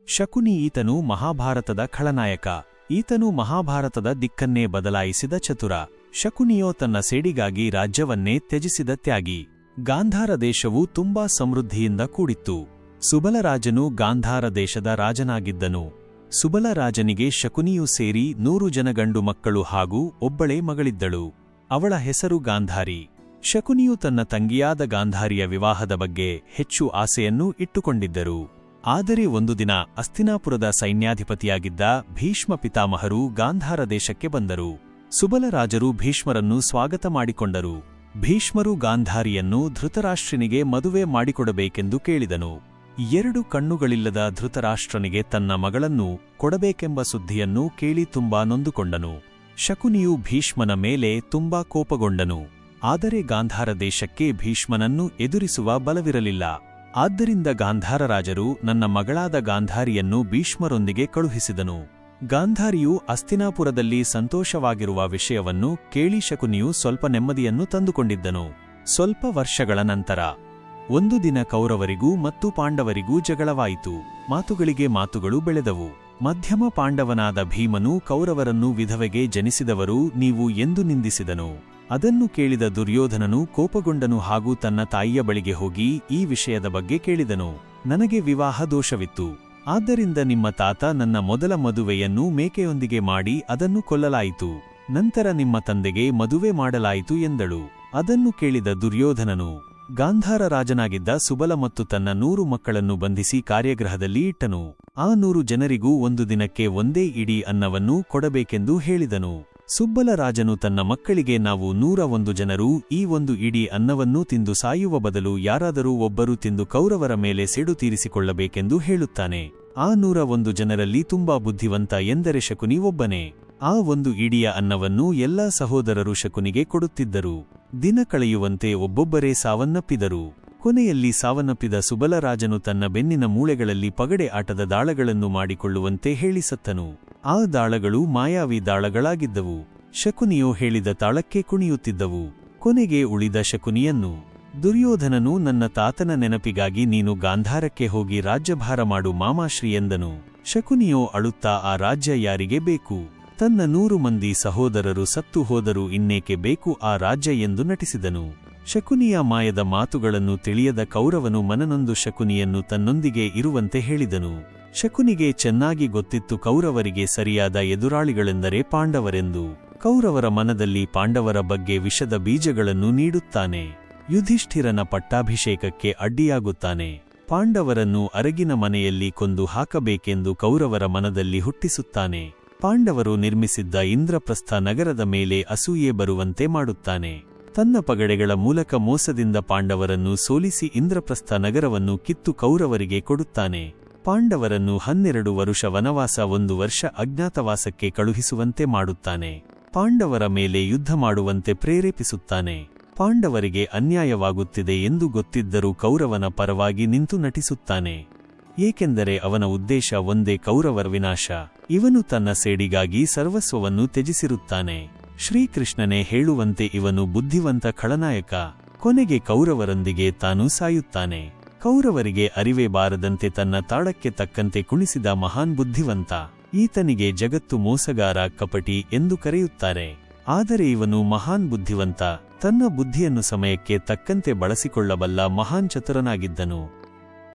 ಶಕುನಿ ಈತನು ಮಹಾಭಾರತದ ಖಳನಾಯಕ. ಈತನು ಮಹಾಭಾರತದ ದಿಕ್ಕನ್ನೇ ಬದಲಾಯಿಸಿದ ಚತುರ. ಶಕುನಿಯೋ ತನ್ನ ಸೇಡಿಗಾಗಿ ರಾಜ್ಯವನ್ನೇ ತ್ಯಜಿಸಿದ ತ್ಯಾಗಿ. ಗಾಂಧಾರ ದೇಶವು ತುಂಬಾ ಸಮೃದ್ಧಿಯಿಂದ ಕೂಡಿತ್ತು. ಸುಬಲರಾಜನು ಗಾಂಧಾರ ದೇಶದ ರಾಜನಾಗಿದ್ದನು. ಸುಬಲರಾಜನಿಗೆ ಶಕುನಿಯೂ ಸೇರಿ 100 ಜನ ಗಂಡು ಮಕ್ಕಳು ಹಾಗೂ ಒಬ್ಬಳೇ ಮಗಳಿದ್ದಳು. ಅವಳ ಹೆಸರು ಗಾಂಧಾರಿ. ಶಕುನಿಯು ತನ್ನ ತಂಗಿಯಾದ ಗಾಂಧಾರಿಯ ವಿವಾಹದ ಬಗ್ಗೆ ಹೆಚ್ಚು ಆಸೆಯನ್ನೂ ಇಟ್ಟುಕೊಂಡಿದ್ದರು. ಆದರೆ ಒಂದು ದಿನ ಅಸ್ತಿನಾಪುರದ ಸೈನ್ಯಾಧಿಪತಿಯಾಗಿದ್ದ ಭೀಷ್ಮ ಪಿತಾಮಹರು ಗಾಂಧಾರ ದೇಶಕ್ಕೆ ಬಂದರು. ಸುಬಲರಾಜರು ಭೀಷ್ಮರನ್ನು ಸ್ವಾಗತ ಮಾಡಿಕೊಂಡರು. ಭೀಷ್ಮರು ಗಾಂಧಾರಿಯನ್ನು ಧೃತರಾಷ್ಟ್ರನಿಗೆ ಮದುವೆ ಮಾಡಿಕೊಡಬೇಕೆಂದು ಕೇಳಿದನು. 2 ಕಣ್ಣುಗಳಿಲ್ಲದ ಧೃತರಾಷ್ಟ್ರನಿಗೆ ತನ್ನ ಮಗಳನ್ನು ಕೊಡಬೇಕೆಂಬ ಸುದ್ದಿಯನ್ನು ಕೇಳಿ ತುಂಬಾ ನೊಂದುಕೊಂಡನು. ಶಕುನಿಯು ಭೀಷ್ಮನ ಮೇಲೆ ತುಂಬಾ ಕೋಪಗೊಂಡನು. ಆದರೆ ಗಾಂಧಾರ ದೇಶಕ್ಕೆ ಭೀಷ್ಮನನ್ನು ಎದುರಿಸುವ ಬಲವಿರಲಿಲ್ಲ. ಆದ್ದರಿಂದ ಗಾಂಧಾರ ರಾಜರು ನನ್ನ ಮಗಳಾದ ಗಾಂಧಾರಿಯನ್ನು ಭೀಷ್ಮರೊಂದಿಗೆ ಕಳುಹಿಸಿದನು. ಗಾಂಧಾರಿಯು ಅಸ್ತಿನಾಪುರದಲ್ಲಿ ಸಂತೋಷವಾಗಿರುವ ವಿಷಯವನ್ನು ಕೇಳಿ ಶಕುನಿಯು ಸ್ವಲ್ಪ ನೆಮ್ಮದಿಯನ್ನು ತಂದುಕೊಂಡಿದ್ದನು. ಸ್ವಲ್ಪ ವರ್ಷಗಳ ನಂತರ ಒಂದು ದಿನ ಕೌರವರಿಗೂ ಮತ್ತು ಪಾಂಡವರಿಗೂ ಜಗಳವಾಯಿತು. ಮಾತುಗಳಿಗೆ ಮಾತುಗಳು ಬೆಳೆದವು. ಮಧ್ಯಮ ಪಾಂಡವನಾದ ಭೀಮನು ಕೌರವರನ್ನು ವಿಧವೆಗೆ ಜನಿಸಿದವರು ನೀವು ಎಂದು ನಿಂದಿಸಿದನು. ಅದನ್ನು ಕೇಳಿದ ದುರ್ಯೋಧನನು ಕೋಪಗೊಂಡನು ಹಾಗೂ ತನ್ನ ತಾಯಿಯ ಬಳಿಗೆ ಹೋಗಿ ಈ ವಿಷಯದ ಬಗ್ಗೆ ಕೇಳಿದನು. ನನಗೆ ವಿವಾಹ ದೋಷವಿತ್ತು. ಆದ್ದರಿಂದ ನಿಮ್ಮ ತಾತ ನನ್ನ ಮೊದಲ ಮದುವೆಯನ್ನು ಮೇಕೆಯೊಂದಿಗೆ ಮಾಡಿ ಅದನ್ನು ಕೊಲ್ಲಲಾಯಿತು. ನಂತರ ನಿಮ್ಮ ತಂದೆಗೆ ಮದುವೆ ಮಾಡಲಾಯಿತು ಎಂದಳು. ಅದನ್ನು ಕೇಳಿದ ದುರ್ಯೋಧನನು ಗಾಂಧಾರ ರಾಜನಾಗಿದ್ದ ಸುಬಲ ಮತ್ತು ತನ್ನ 100 ಮಕ್ಕಳನ್ನು ಬಂಧಿಸಿ ಕಾರ್ಯಗೃಹದಲ್ಲಿ ಇಟ್ಟನು. ಆ 100 ಜನರಿಗೂ ಒಂದು ದಿನಕ್ಕೆ ಒಂದೇ ಇಡೀ ಅನ್ನವನ್ನು ಕೊಡಬೇಕೆಂದು ಹೇಳಿದನು. ಸುಬ್ಬಲ ರಾಜನು ತನ್ನ ಮಕ್ಕಳಿಗೆ ನಾವು 101 ಜನರು ಈ ಒಂದು ಇಡೀ ಅನ್ನವನ್ನೂ ತಿಂದು ಸಾಯುವ ಬದಲು ಯಾರಾದರೂ ಒಬ್ಬರು ತಿಂದು ಕೌರವರ ಮೇಲೆ ಸೇಡು ತೀರಿಸಿಕೊಳ್ಳಬೇಕೆಂದು ಹೇಳುತ್ತಾನೆ. ಆ 101 ಜನರಲ್ಲಿ ತುಂಬಾ ಬುದ್ಧಿವಂತ ಎಂದರೆ ಶಕುನಿ ಒಬ್ಬನೇ. ಆ ಒಂದು ಇಡಿಯ ಅನ್ನವನ್ನು ಎಲ್ಲಾ ಸಹೋದರರು ಶಕುನಿಗೆ ಕೊಡುತ್ತಿದ್ದರು. ದಿನ ಕಳೆಯುವಂತೆ ಒಬ್ಬೊಬ್ಬರೇ ಸಾವನ್ನಪ್ಪಿದರು. ಕೊನೆಯಲ್ಲಿ ಸಾವನ್ನಪ್ಪಿದ ಸುಬಲರಾಜನು ತನ್ನ ಬೆನ್ನಿನ ಮೂಳೆಗಳಲ್ಲಿ ಪಗಡೆ ಆಟದ ದಾಳಗಳನ್ನು ಮಾಡಿಕೊಳ್ಳುವಂತೆ ಹೇಳಿ ಸತ್ತನು. ಆ ದಾಳಗಳು ಮಾಯಾವಿ ದಾಳಗಳಾಗಿದ್ದವು. ಶಕುನಿಯೋ ಹೇಳಿದ ತಾಳಕ್ಕೆ ಕುಣಿಯುತ್ತಿದ್ದವು. ಕೊನೆಗೆ ಉಳಿದ ಶಕುನಿಯನ್ನು ದುರ್ಯೋಧನನು ನನ್ನ ತಾತನ ನೆನಪಿಗಾಗಿ ನೀನು ಗಾಂಧಾರಕ್ಕೆ ಹೋಗಿ ರಾಜ್ಯಭಾರ ಮಾಡು ಮಾಮಾಶ್ರೀ ಎಂದನು. ಶಕುನಿಯೋ ಅಳುತ್ತಾ ಆ ರಾಜ್ಯ ಯಾರಿಗೆ ಬೇಕು? ತನ್ನ 100 ಮಂದಿ ಸಹೋದರರು ಸತ್ತು ಹೋದರೂ ಇನ್ನೇಕೆ ಬೇಕು ಆ ರಾಜ್ಯ ಎಂದು ನಟಿಸಿದನು. ಶಕುನಿಯ ಮಾಯದ ಮಾತುಗಳನ್ನು ತಿಳಿಯದ ಕೌರವನು ಮನನೊಂದು ಶಕುನಿಯನ್ನು ತನ್ನೊಂದಿಗೆ ಇರುವಂತೆ ಹೇಳಿದನು. ಶಕುನಿಗೆ ಚೆನ್ನಾಗಿ ಗೊತ್ತಿತ್ತು ಕೌರವರಿಗೆ ಸರಿಯಾದ ಎದುರಾಳಿಗಳೆಂದರೆ ಪಾಂಡವರೆಂದು. ಕೌರವರ ಮನದಲ್ಲಿ ಪಾಂಡವರ ಬಗ್ಗೆ ವಿಷದ ಬೀಜಗಳನ್ನು ನೀಡುತ್ತಾನೆ. ಯುಧಿಷ್ಠಿರನ ಪಟ್ಟಾಭಿಷೇಕಕ್ಕೆ ಅಡ್ಡಿಯಾಗುತ್ತಾನೆ. ಪಾಂಡವರನ್ನು ಅರಗಿನ ಮನೆಯಲ್ಲಿ ಕೊಂದು ಹಾಕಬೇಕೆಂದು ಕೌರವರ ಮನದಲ್ಲಿ ಹುಟ್ಟಿಸುತ್ತಾನೆ. ಪಾಂಡವರು ನಿರ್ಮಿಸಿದ್ದ ಇಂದ್ರಪ್ರಸ್ಥ ನಗರದ ಮೇಲೆ ಅಸೂಯೆ ಬರುವಂತೆ ಮಾಡುತ್ತಾನೆ. ತನ್ನ ಪಗಡೆಗಳ ಮೂಲಕ ಮೋಸದಿಂದ ಪಾಂಡವರನ್ನು ಸೋಲಿಸಿ ಇಂದ್ರಪ್ರಸ್ಥ ನಗರವನ್ನು ಕಿತ್ತು ಕೌರವರಿಗೆ ಕೊಡುತ್ತಾನೆ. ಪಾಂಡವರನ್ನು 12 ವರುಷ ವನವಾಸ 1 ವರ್ಷ ಅಜ್ಞಾತವಾಸಕ್ಕೆ ಕಳುಹಿಸುವಂತೆ ಮಾಡುತ್ತಾನೆ. ಪಾಂಡವರ ಮೇಲೆ ಯುದ್ಧ ಮಾಡುವಂತೆ ಪ್ರೇರೇಪಿಸುತ್ತಾನೆ. ಪಾಂಡವರಿಗೆ ಅನ್ಯಾಯವಾಗುತ್ತಿದೆ ಎಂದು ಗೊತ್ತಿದ್ದರೂ ಕೌರವನ ಪರವಾಗಿ ನಿಂತು ನಟಿಸುತ್ತಾನೆ. ಏಕೆಂದರೆ ಅವನ ಉದ್ದೇಶ ಒಂದೇ, ಕೌರವರ ವಿನಾಶ. ಇವನು ತನ್ನ ಸೇಡಿಗಾಗಿ ಸರ್ವಸ್ವವನ್ನು ತ್ಯಜಿಸಿರುತ್ತಾನೆ. ಶ್ರೀಕೃಷ್ಣನೇ ಹೇಳುವಂತೆ ಇವನು ಬುದ್ಧಿವಂತ ಖಳನಾಯಕ. ಕೊನೆಗೆ ಕೌರವರೊಂದಿಗೆ ತಾನು ಸಾಯುತ್ತಾನೆ. ಕೌರವರಿಗೆ ಅರಿವೇ ಬಾರದಂತೆ ತನ್ನ ತಾಳಕ್ಕೆ ತಕ್ಕಂತೆ ಕುಣಿಸಿದ ಮಹಾನ್ ಬುದ್ಧಿವಂತ. ಈತನಿಗೆ ಜಗತ್ತು ಮೋಸಗಾರ, ಕಪಟಿ ಎಂದು ಕರೆಯುತ್ತಾರೆ. ಆದರೆ ಇವನು ಮಹಾನ್ ಬುದ್ಧಿವಂತ. ತನ್ನ ಬುದ್ಧಿಯನ್ನು ಸಮಯಕ್ಕೆ ತಕ್ಕಂತೆ ಬಳಸಿಕೊಳ್ಳಬಲ್ಲ ಮಹಾನ್ ಚತುರನಾಗಿದ್ದನು.